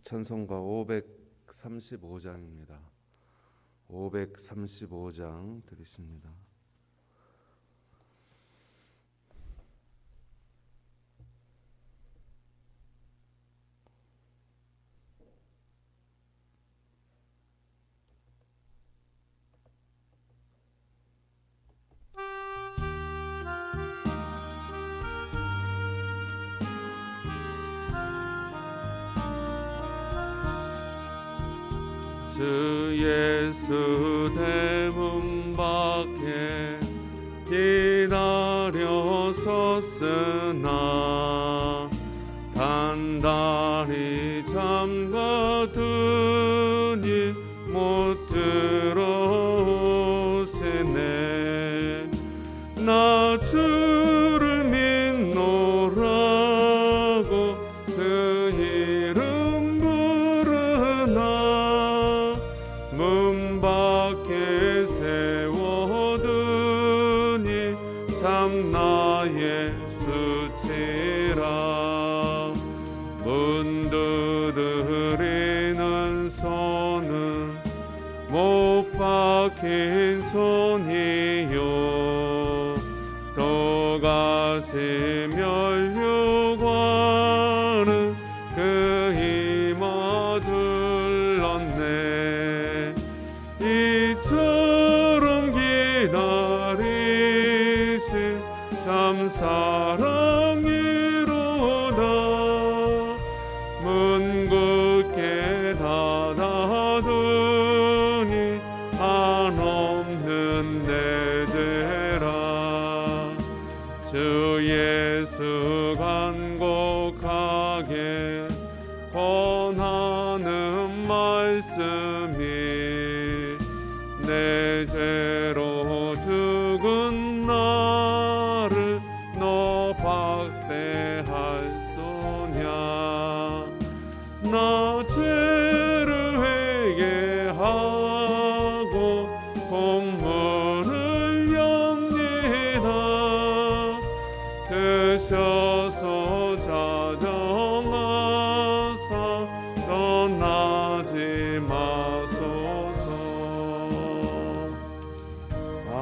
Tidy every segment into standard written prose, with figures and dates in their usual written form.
찬송가 535장입니다. 535장 드리십니다. 주 예수 대문 밖에 기다려 섰으나 단단히 잠가두니 못 들어오시네. 나 주를 믿노라고 그 이름 부르나 문 밖에 세워두니 참 나의 수치라. 문 두드리는 손은 못 박힌 손이요 또다시 멸류관은 그 이마 둘렀네. 이처럼 기다리신 참 사랑이로다. 문 굳게 닫아두니 한없는 내 죄라. 주 예수 간곡하게 권하는 말씀이 내 죄로 죽은 나를 너 박대할소냐. 나 죄를 회개하고 본문을 엽니다. 드셔서 자정하사 떠나지 마소서. 아멘.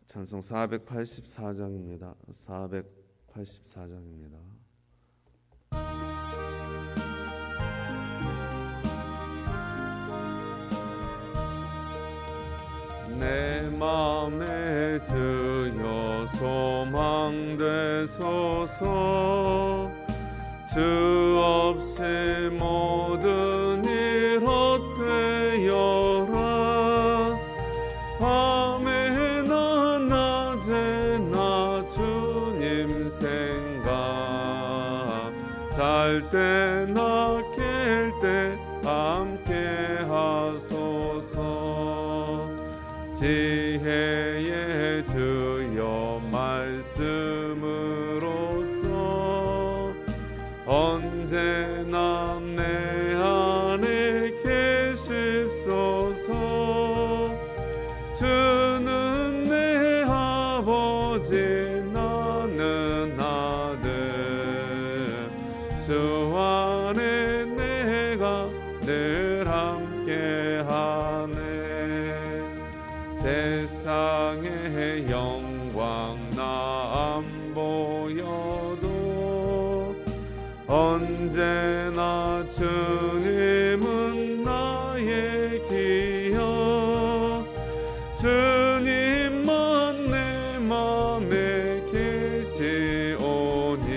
찬송 484장입니다. 484장입니다. 내 맘에 주여 소망되소서. 주 없이 모든 일 헛되어라. 밤에나 낮에나 주님 생각 잘 때나 깰 때 함께 하소서. 지혜의 주여 말씀으로써 언제나 내 안에 계십소서. 주는 내 아버지 나는 아들. 주 안에 내가 늘 함께하네. 세상의 영광 나 안 보여도 언제나 주님은 나의 기여. 주님만 내 맘에 계시오니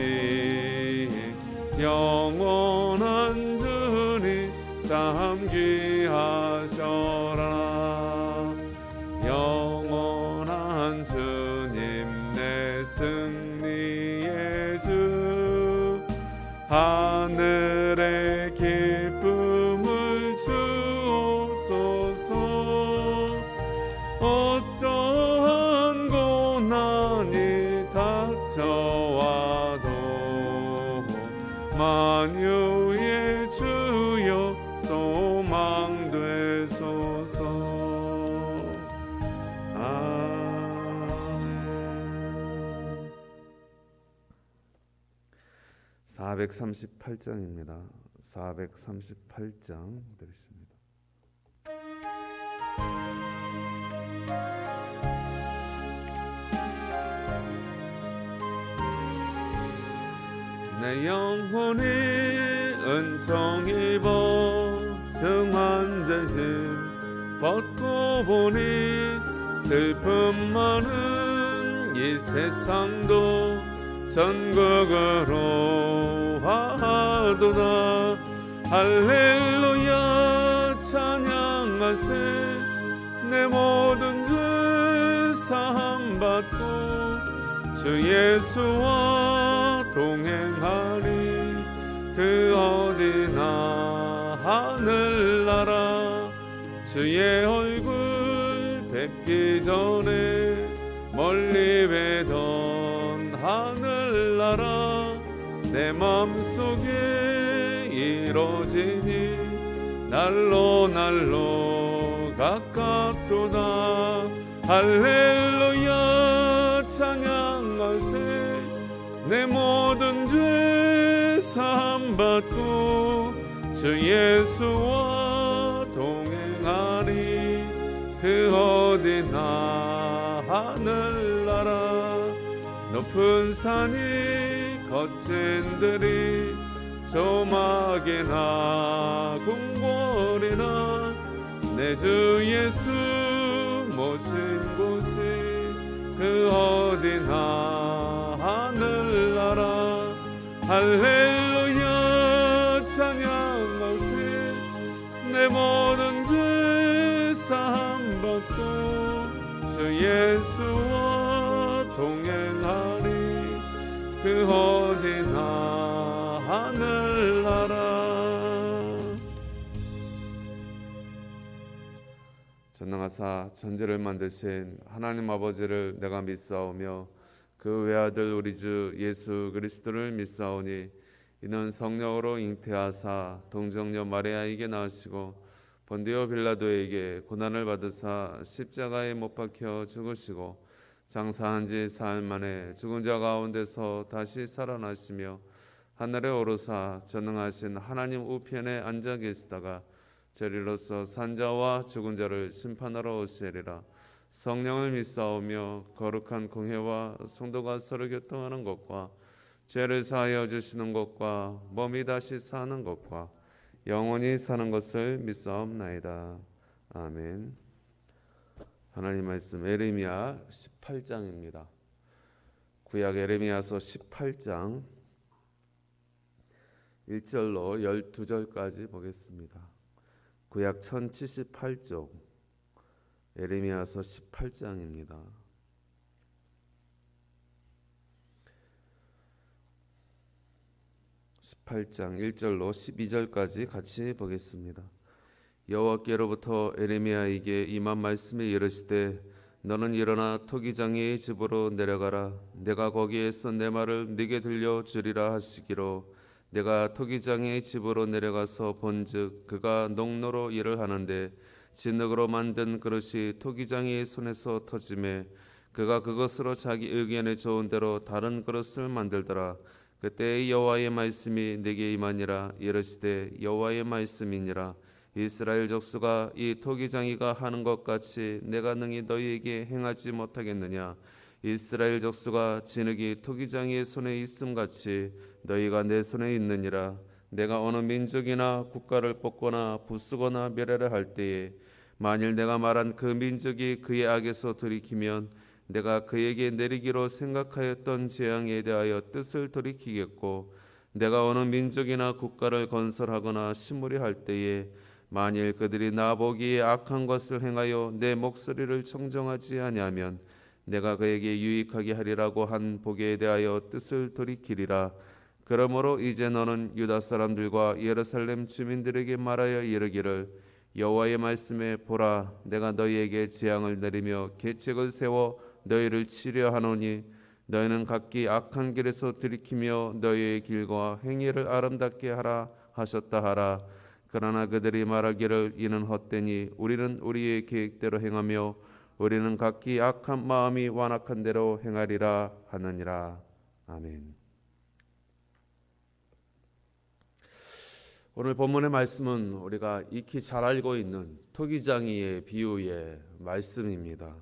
영원한 주님 참 귀하셔라. 영원한 주님 내 승리의 주. 하늘의 기쁨을 주옵소서. 어떠한 고난이 닥쳐와도 만유의 주여 소망되소서. 438장입니다. 438장 드리겠습니다. 내 영혼이 은총 입어 정한 죄짐 벗고 보니 슬픔 많은 이 세상도 전국으로 하도다. 할렐루야 찬양하세. 내 모든 죄 사함 받고 주 예수와 동행하리. 그 어디나 하늘나라 주의 얼굴 뵙기 전에 멀리 뵈던 하늘나라 내 맘속에 이루어지니 날로 가깝도다. 할렐루야 찬양하세. 내 모든 죄 사함 받고 주 예수와 동행하리. 그 어디나 하늘나라 높은 산이 거친 들이 조막이나 궁궐이나 내 주 예수 모신 곳이 그 어디나 하늘나라. 할렐루야 찬양하세. 내 모든 죄 사함 받고 주 예수와 동행하리. 그 어디나 하늘나라. 전능하사 천지를 만드신 하나님 아버지를 내가 믿사오며 그 외아들 우리 주 예수 그리스도를 믿사오니 이는 성령으로 잉태하사 동정녀 마리아에게 낳으시고 본디오 빌라도에게 고난을 받으사 십자가에 못 박혀 죽으시고 장사한 지 사흘 만에 죽은 자 가운데서 다시 살아나시며 하늘에 오르사 전능하신 하나님 우편에 앉아 계시다가 저리로서 산자와 죽은 자를 심판하러 오시리라. 성령을 믿사오며 거룩한 공회와 성도가 서로 교통하는 것과 죄를 사하여 주시는 것과 몸이 다시 사는 것과 영원히 사는 것을 믿사옵나이다. 아멘. 하나님 말씀 에레미야 18장입니다. 구약 에레미야서 18장 1절로 12절까지 보겠습니다. 구약 1078쪽 에레미야서 18장입니다. 18장 1절로 12절까지 같이 보겠습니다. 여호와께로부터 에레미야에게 임한 말씀이 이르시되 너는 일어나 토기장이의 집으로 내려가라. 내가 거기에서 내 말을 네게 들려주리라 하시기로 내가 토기장이의 집으로 내려가서 본즉 그가 농로로 일을 하는데 진흙으로 만든 그릇이 토기장이의 손에서 터지매 그가 그것으로 자기 의견에 좋은 대로 다른 그릇을 만들더라. 그때 여호와의 말씀이 내게 임하니라. 이르시되 여호와의 말씀이니라. 이스라엘 족수가 이 토기장이가 하는 것 같이 내가 능히 너희에게 행하지 못하겠느냐. 이스라엘 족수가 진흙이 토기장이의 손에 있음 같이 너희가 내 손에 있느니라. 내가 어느 민족이나 국가를 뽑거나 부수거나 멸하려 할 때에 만일 내가 말한 그 민족이 그의 악에서 돌이키면 내가 그에게 내리기로 생각하였던 재앙에 대하여 뜻을 돌이키겠고 내가 어느 민족이나 국가를 건설하거나 심으려 할 때에 만일 그들이 나보기에 악한 것을 행하여 내 목소리를 청정하지 아니하면 내가 그에게 유익하게 하리라고 한 복에 대하여 뜻을 돌이키리라. 그러므로 이제 너는 유다 사람들과 예루살렘 주민들에게 말하여 이르기를 여호와의 말씀에 보라 내가 너희에게 재앙을 내리며 계책을 세워 너희를 치려 하노니 너희는 각기 악한 길에서 들이키며 너희의 길과 행위를 아름답게 하라 하셨다 하라. 그러나 그들이 말하기를 이는 헛되니 우리는 우리의 계획대로 행하며 우리는 각기 악한 마음이 완악한 대로 행하리라 하느니라. 아멘. 오늘 본문의 말씀은 우리가 익히 잘 알고 있는 토기장이의 비유의 말씀입니다.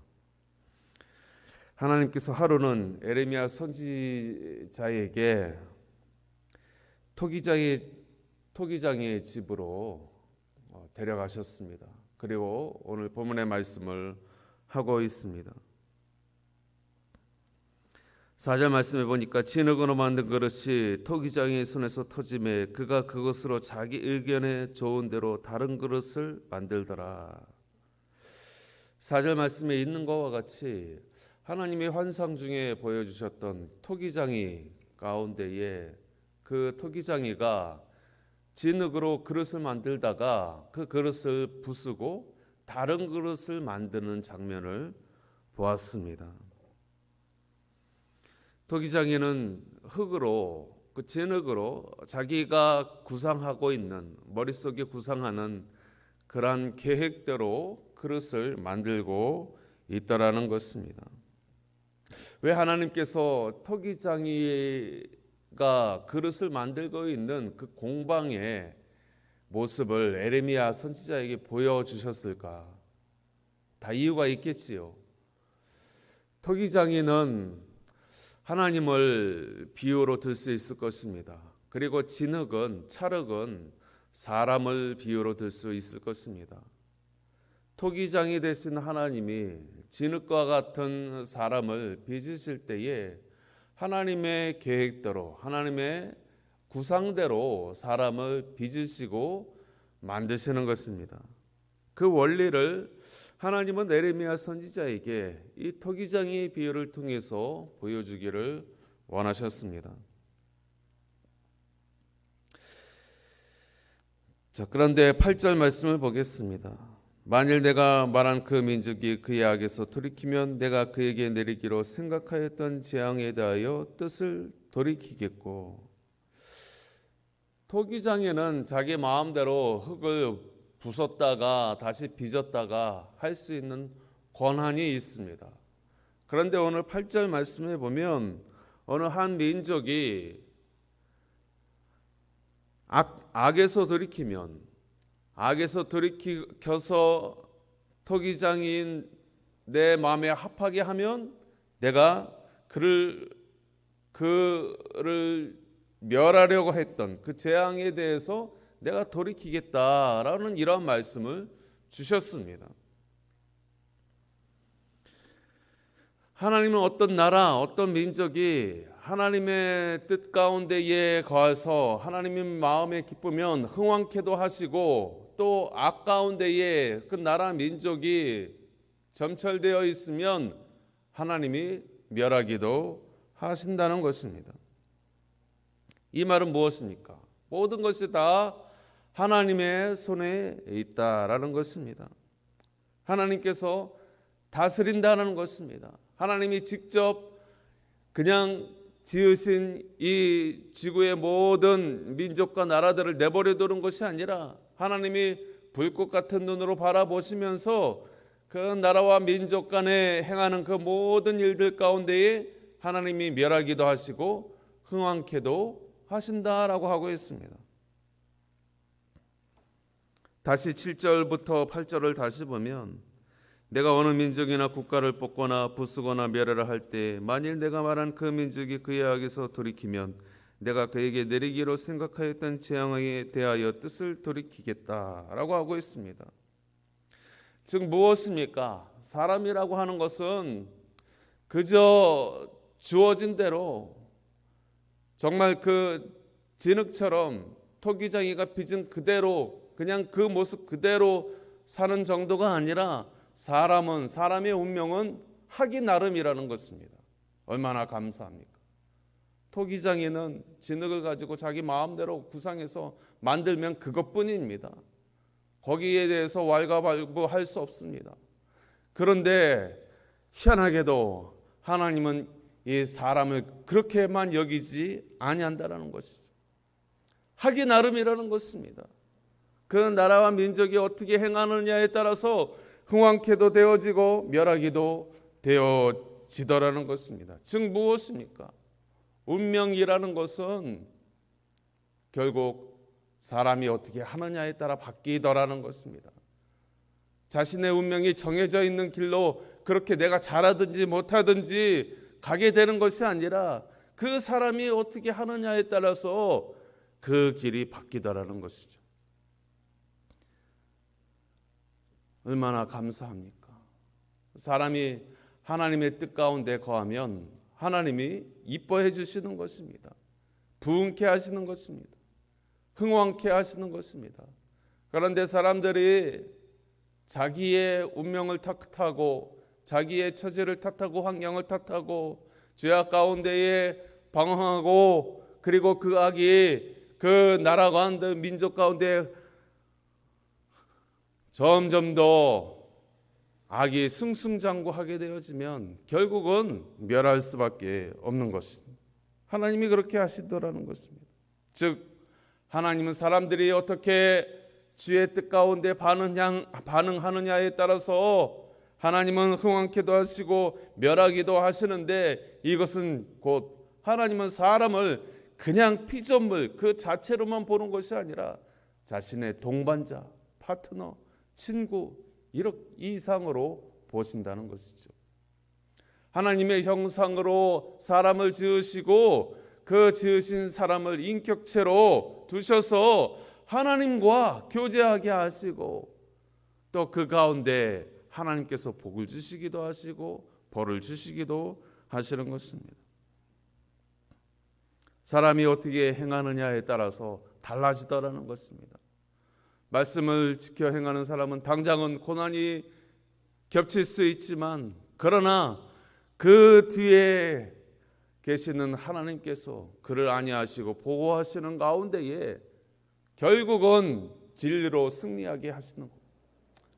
하나님께서 하루는 에레미야 선지자에게 토기장이의 집으로 데려가셨습니다. 그리고 오늘 본문의 말씀을 하고 있습니다. 4절 말씀에 보니까 진흙으로 만든 그릇이 토기장이의 손에서 터짐에 그가 그것으로 자기 의견에 좋은 대로 다른 그릇을 만들더라. 4절 말씀에 있는 것과 같이 하나님의 환상 중에 보여주셨던 토기장이 가운데에 그 토기장이가 진흙으로 그릇을 만들다가 그 그릇을 부수고 다른 그릇을 만드는 장면을 보았습니다. 토기장이는 흙으로, 그 진흙으로 자기가 구상하고 있는, 머릿속에 구상하는 그러한 계획대로 그릇을 만들고 있다라는 것입니다. 왜 하나님께서 토기장이가 그릇을 만들고 있는 그 공방의 모습을 에레미야 선지자에게 보여주셨을까? 다 이유가 있겠지요. 토기장이는 하나님을 비유로 들 수 있을 것입니다. 그리고 진흙은, 찰흙은 사람을 비유로 들 수 있을 것입니다. 토기장이 되신 하나님이 진흙과 같은 사람을 빚으실 때에 하나님의 계획대로, 하나님의 구상대로 사람을 빚으시고 만드시는 것입니다. 그 원리를 하나님은 에레미야 선지자에게 이 토기장이의 비유를 통해서 보여주기를 원하셨습니다. 자, 그런데 8절 말씀을 보겠습니다. 만일 내가 말한 그 민족이 그의 악에서 돌이키면 내가 그에게 내리기로 생각하였던 재앙에 대하여 뜻을 돌이키겠고. 토기장에는 자기 마음대로 흙을 부쉈다가 다시 빚었다가 할 수 있는 권한이 있습니다. 그런데 오늘 8절 말씀에 보면 어느 한 민족이 악에서 돌이켜서 토기장인 내 마음에 합하게 하면 내가 그를 멸하려고 했던 그 재앙에 대해서 내가 돌이키겠다라는 이러한 말씀을 주셨습니다. 하나님은 어떤 나라, 어떤 민족이 하나님의 뜻 가운데에 거해서 하나님의 마음에 기쁘면 흥왕케도 하시고 또 악 가운데에 그 나라 민족이 점철되어 있으면 하나님이 멸하기도 하신다는 것입니다. 이 말은 무엇입니까? 모든 것이 다 하나님의 손에 있다라는 것입니다. 하나님께서 다스린다는 것입니다. 하나님이 직접 그냥 지으신 이 지구의 모든 민족과 나라들을 내버려 두는 것이 아니라 하나님이 불꽃 같은 눈으로 바라보시면서 그 나라와 민족 간에 행하는 그 모든 일들 가운데에 하나님이 멸하기도 하시고 흥왕케도 하신다라고 하고 있습니다. 다시 7절부터 8절을 다시 보면 내가 어느 민족이나 국가를 뽑거나 부수거나 멸하라 할 때 만일 내가 말한 그 민족이 그의 악에서 돌이키면 내가 그에게 내리기로 생각하였던 재앙에 대하여 뜻을 돌이키겠다라고 하고 있습니다. 즉 무엇입니까? 사람이라고 하는 것은 그저 주어진 대로 정말 그 진흙처럼 토기장이가 빚은 그대로 그냥 그 모습 그대로 사는 정도가 아니라 사람의 운명은 하기 나름이라는 것입니다. 얼마나 감사합니까? 토기장이는 진흙을 가지고 자기 마음대로 구상해서 만들면 그것뿐입니다. 거기에 대해서 왈가왈부할 수 없습니다. 그런데 희한하게도 하나님은 이 사람을 그렇게만 여기지 아니한다라는 것이죠. 하기 나름이라는 것입니다. 그 나라와 민족이 어떻게 행하느냐에 따라서 흥왕케도 되어지고 멸하기도 되어지더라는 것입니다. 즉 무엇입니까? 운명이라는 것은 결국 사람이 어떻게 하느냐에 따라 바뀌더라는 것입니다. 자신의 운명이 정해져 있는 길로 그렇게 내가 잘하든지 못하든지 가게 되는 것이 아니라 그 사람이 어떻게 하느냐에 따라서 그 길이 바뀌더라는 것이죠. 얼마나 감사합니까? 사람이 하나님의 뜻 가운데 거하면 하나님이 이뻐해 주시는 것입니다. 부흥케 하시는 것입니다. 흥왕케 하시는 것입니다. 그런데 사람들이 자기의 운명을 탓하고 자기의 처지를 탓하고 환경을 탓하고 죄악 가운데에 방황하고 그리고 그 악이 그 나라 가운데 민족 가운데 점점 더 악이 승승장구하게 되어지면 결국은 멸할 수밖에 없는 것입니다. 하나님이 그렇게 하시더라는 것입니다. 즉 하나님은 사람들이 어떻게 주의 뜻 가운데 반응하느냐에 따라서 하나님은 흥왕케도 하시고 멸하기도 하시는데, 이것은 곧 하나님은 사람을 그냥 피조물 그 자체로만 보는 것이 아니라 자신의 동반자, 파트너, 친구 이 이상으로 보신다는 것이죠. 하나님의 형상으로 사람을 지으시고 그 지으신 사람을 인격체로 두셔서 하나님과 교제하게 하시고 또 그 가운데 하나님께서 복을 주시기도 하시고 벌을 주시기도 하시는 것입니다. 사람이 어떻게 행하느냐에 따라서 달라지더라는 것입니다. 말씀을 지켜 행하는 사람은 당장은 고난이 겹칠 수 있지만 그러나 그 뒤에 계시는 하나님께서 그를 안위하시고 보호하시는 가운데에 결국은 진리로 승리하게 하시는 것.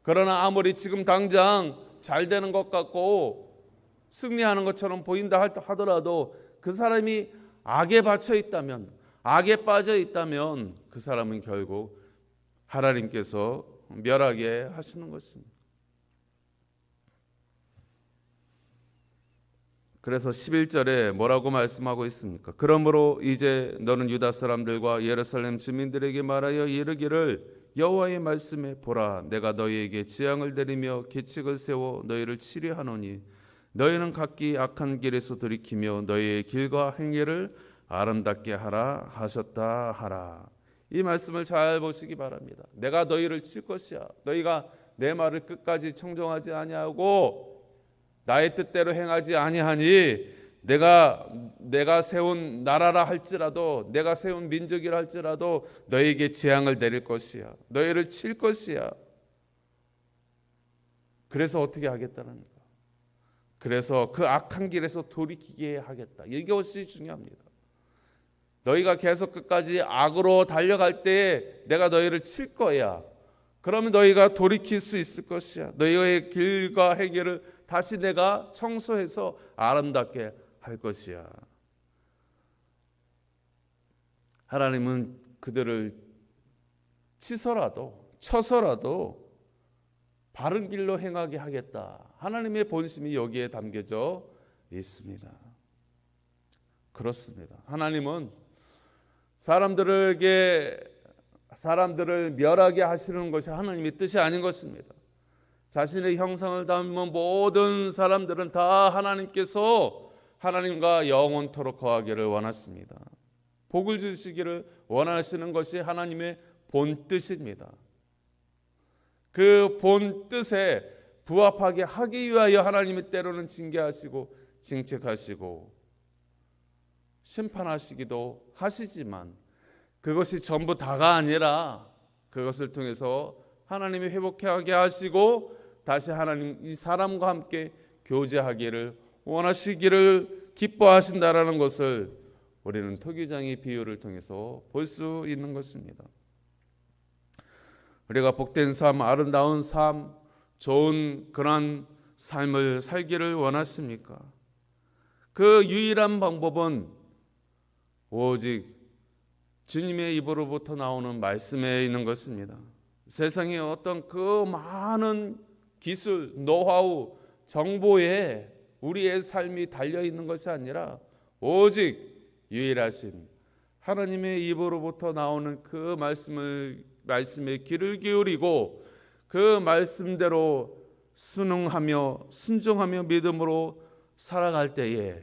그러나 아무리 지금 당장 잘 되는 것 같고 승리하는 것처럼 보인다 하더라도 그 사람이 악에 받쳐 있다면, 악에 빠져 있다면 그 사람은 결국 하나님께서 멸하게 하시는 것입니다. 그래서 11절에 뭐라고 말씀하고 있습니까? 그러므로 이제 너는 유다 사람들과 예루살렘 주민들에게 말하여 이르기를 여호와의 말씀에 보라, 내가 너희에게 재앙을 내리며 계책을 세워 너희를 치리하노니 너희는 각기 악한 길에서 돌이키며 너희의 길과 행위를 아름답게 하라 하셨다 하라. 이 말씀을 잘 보시기 바랍니다. 내가 너희를 칠 것이야. 너희가 내 말을 끝까지 청종하지 아니하고 나의 뜻대로 행하지 아니하니 내가 세운 나라라 할지라도, 내가 세운 민족이라 할지라도 너희에게 재앙을 내릴 것이야. 너희를 칠 것이야. 그래서 어떻게 하겠다는 거야? 그래서 그 악한 길에서 돌이키게 하겠다. 이것이 중요합니다. 너희가 계속 끝까지 악으로 달려갈 때 내가 너희를 칠 거야. 그러면 너희가 돌이킬 수 있을 것이야. 너희의 길과 행위를 다시 내가 청소해서 아름답게 할 것이야. 하나님은 그들을 쳐서라도 바른 길로 행하게 하겠다. 하나님의 본심이 여기에 담겨져 있습니다. 그렇습니다. 하나님은 사람들을 멸하게 하시는 것이 하나님의 뜻이 아닌 것입니다. 자신의 형상을 담은 모든 사람들은 다 하나님께서 하나님과 영원토록 거하기를 원하십니다. 복을 주시기를 원하시는 것이 하나님의 본뜻입니다. 그 본뜻에 부합하게 하기 위하여 하나님이 때로는 징계하시고 징책하시고 심판하시기도 하시지만 그것이 전부 다가 아니라 그것을 통해서 하나님이 회복하게 하시고 다시 하나님 이 사람과 함께 교제하기를 원하시기를 기뻐하신다라는 것을 우리는 토기장의 비유를 통해서 볼 수 있는 것입니다. 우리가 복된 삶, 아름다운 삶, 좋은 그런 삶을 살기를 원하십니까? 그 유일한 방법은 오직 주님의 입으로부터 나오는 말씀에 있는 것입니다. 세상에 어떤 그 많은 기술, 노하우, 정보에 우리의 삶이 달려있는 것이 아니라 오직 유일하신 하나님의 입으로부터 나오는 그 말씀에 귀를 기울이고 그 말씀대로 순응하며 순종하며 믿음으로 살아갈 때에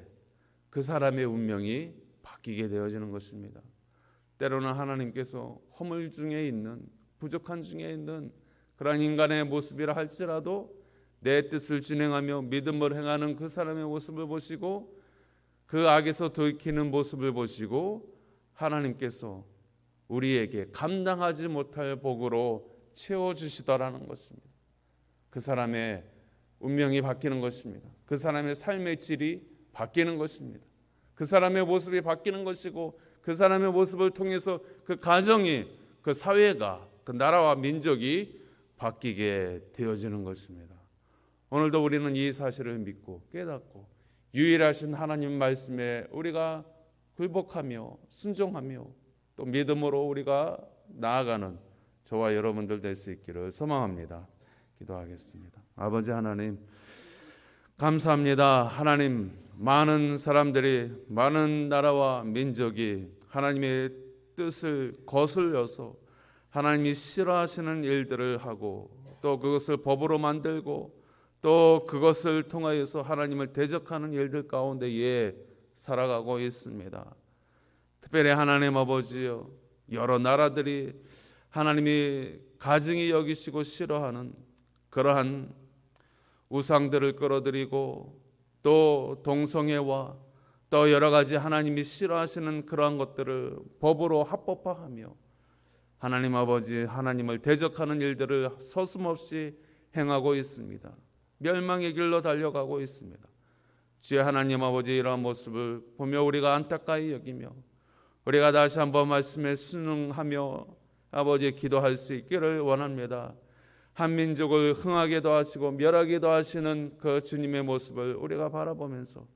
그 사람의 운명이 바뀌게 되어지는 것입니다. 때로는 하나님께서 허물 중에 있는, 부족한 중에 있는 그러한 인간의 모습이라 할지라도 내 뜻을 진행하며 믿음을 행하는 그 사람의 모습을 보시고 그 악에서 돌이키는 모습을 보시고 하나님께서 우리에게 감당하지 못할 복으로 채워주시더라는 것입니다. 그 사람의 운명이 바뀌는 것입니다. 그 사람의 삶의 질이 바뀌는 것입니다. 그 사람의 모습이 바뀌는 것이고 그 사람의 모습을 통해서 그 가정이, 그 사회가, 그 나라와 민족이 바뀌게 되어지는 것입니다. 오늘도 우리는 이 사실을 믿고 깨닫고 유일하신 하나님 말씀에 우리가 굴복하며 순종하며 또 믿음으로 우리가 나아가는 저와 여러분들 될 수 있기를 소망합니다. 기도하겠습니다. 아버지 하나님, 감사합니다. 하나님, 많은 사람들이, 많은 나라와 민족이 하나님의 뜻을 거슬려서 하나님이 싫어하시는 일들을 하고 또 그것을 법으로 만들고 또 그것을 통하여서 하나님을 대적하는 일들 가운데에 살아가고 있습니다. 특별히 하나님 아버지여, 여러 나라들이 하나님이 가증히 여기시고 싫어하는 그러한 우상들을 끌어들이고 또 동성애와 또 여러 가지 하나님이 싫어하시는 그러한 것들을 법으로 합법화하며 하나님 아버지, 하나님을 대적하는 일들을 서슴없이 행하고 있습니다. 멸망의 길로 달려가고 있습니다. 주의 하나님 아버지, 이러한 모습을 보며 우리가 안타까이 여기며 우리가 다시 한번 말씀에 순응하며 아버지 기도할 수 있기를 원합니다. 한 민족을 흥하게도 하시고 멸하게도 하시는 그 주님의 모습을 우리가 바라보면서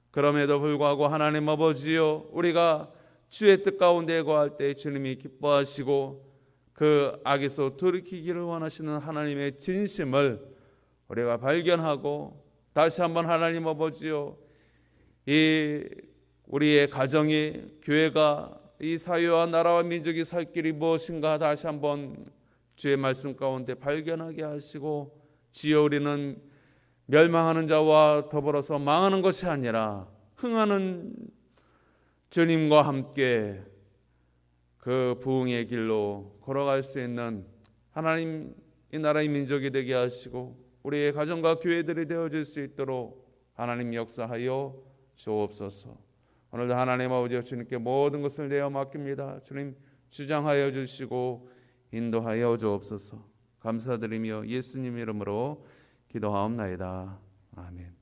그럼에도 불구하고 하나님 아버지여, 우리가 주의 뜻 가운데 거할 때 주님이 기뻐하시고 그 악에서 돌이키기를 원하시는 하나님의 진심을 우리가 발견하고 다시 한번 하나님 아버지여, 이 우리의 가정이, 교회가, 이 사회와 나라와 민족이 살 길이 무엇인가 다시 한번 주의 말씀 가운데 발견하게 하시고, 주여, 우리는 멸망하는 자와 더불어서 망하는 것이 아니라 흥하는 주님과 함께 그 부흥의 길로 걸어갈 수 있는 하나님 이 나라의 민족이 되게 하시고 우리의 가정과 교회들이 되어질 수 있도록 하나님 역사하여 주옵소서. 오늘도 하나님 아버지 주님께 모든 것을 내어 맡깁니다. 주님 주장하여 주시고 인도하여 주옵소서. 감사드리며 예수님 이름으로 기도하옵나이다. 아멘.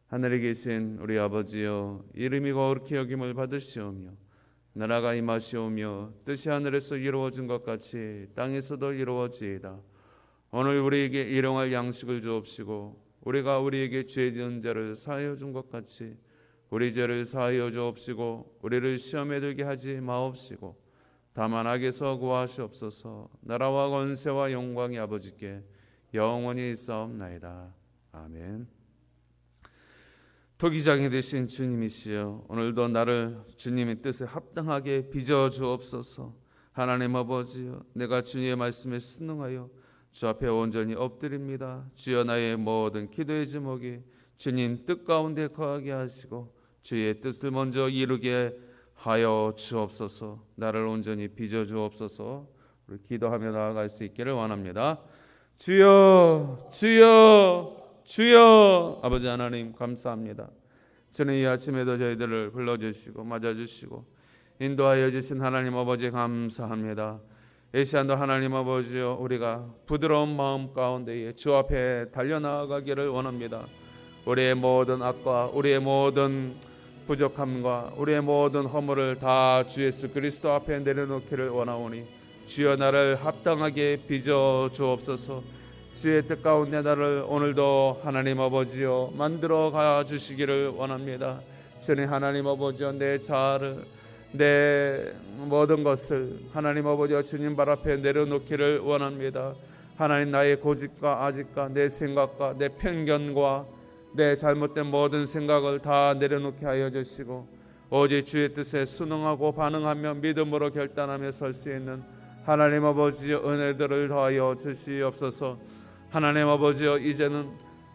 하늘에 계신 우리 아버지여, 이름이 거룩히 여김을 받으시오며 나라가 임하시오며 뜻이 하늘에서 이루어진 것 같이 땅에서도 이루어지이다. 오늘 우리에게 일용할 양식을 주옵시고 우리가 우리에게 죄 지은 자를 사하여 준 것 같이 우리 죄를 사하여 주옵시고 우리를 시험에 들게 하지 마옵시고 다만 악에서 구하시옵소서. 나라와 권세와 영광이 아버지께 영원히 있사옵나이다. 아멘. 토기장이 되신 주님이시여, 오늘도 나를 주님의 뜻에 합당하게 빚어 주옵소서. 하나님 아버지여, 내가 주님의 말씀에 순응하여 주 앞에 온전히 엎드립니다. 주여, 나의 모든 기도의 제목이 주님 뜻 가운데 거하게 하시고 주의 뜻을 먼저 이루게 하여 주옵소서. 나를 온전히 빚어 주옵소서. 우리 기도하며 나아갈 수 있기를 원합니다. 주여, 주여, 주여. 아버지 하나님 감사합니다. 저는 이 아침에도 저희들을 불러주시고 맞아주시고 인도하여 주신 하나님 아버지 감사합니다. 이 시간도 하나님 아버지여, 우리가 부드러운 마음 가운데에 주 앞에 달려나가기를 원합니다. 우리의 모든 악과 우리의 모든 부족함과 우리의 모든 허물을 다 주 예수 그리스도 앞에 내려놓기를 원하오니 주여, 나를 합당하게 빚어 주옵소서. 주의 뜻 가운데 나를 오늘도 하나님 아버지여 만들어 가 주시기를 원합니다. 주님 하나님 아버지여, 내 자아를, 내 모든 것을 하나님 아버지여 주님 발 앞에 내려놓기를 원합니다. 하나님, 나의 고집과 아집과 내 생각과 내 편견과 내 잘못된 모든 생각을 다 내려놓게 하여 주시고 오직 주의 뜻에 순응하고 반응하며 믿음으로 결단하며 설 수 있는 하나님 아버지의 은혜들을 더하여 주시옵소서. 하나님 아버지여, 이제는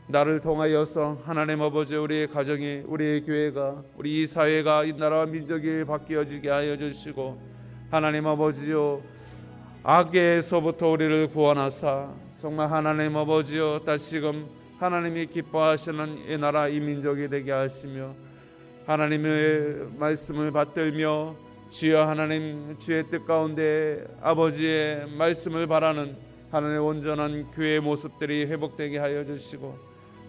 나를 통하여서 하나님 아버지 우리의 가정이, 우리의 교회가, 우리 이 사회가, 이 나라와 민족이 바뀌어지게 하여 주시고, 하나님 아버지여 악에서부터 우리를 구원하사 정말 하나님 아버지여 다시금 하나님이 기뻐하시는 이 나라 이 민족이 되게 하시며, 하나님의 말씀을 받들며 주여 하나님 주의 뜻 가운데 아버지의 말씀을 바라는 하나님의 온전한 교회의 모습들이 회복되게 하여 주시고,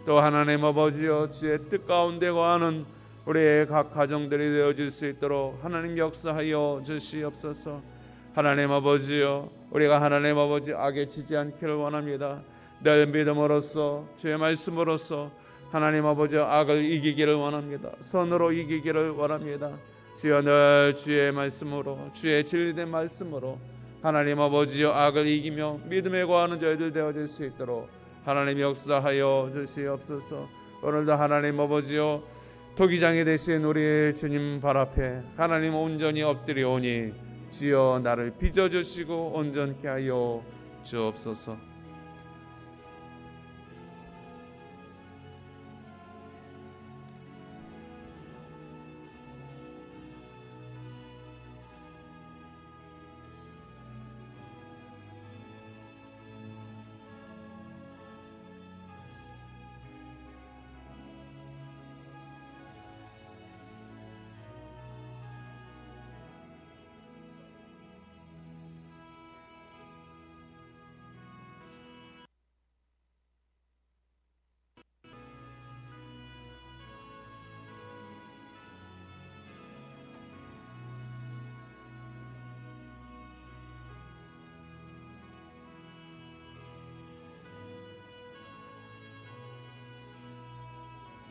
또 하나님 아버지여 주의 뜻 가운데 거하는 우리의 각 가정들이 되어질 수 있도록 하나님 역사하여 주시옵소서. 하나님 아버지여, 우리가 하나님 아버지 악에 지지 않기를 원합니다. 늘 믿음으로써 주의 말씀으로써 하나님 아버지 악을 이기기를 원합니다. 선으로 이기기를 원합니다. 주여 늘 주의 말씀으로, 주의 진리된 말씀으로 하나님 아버지여 악을 이기며 믿음에 거하는 저희들 되어질 수 있도록 하나님 역사하여 주시옵소서. 오늘도 하나님 아버지여 토기장이 되신 우리 주님 발 앞에 하나님 온전히 엎드리오니 주여 나를 빚어주시고 온전케 하여 주옵소서.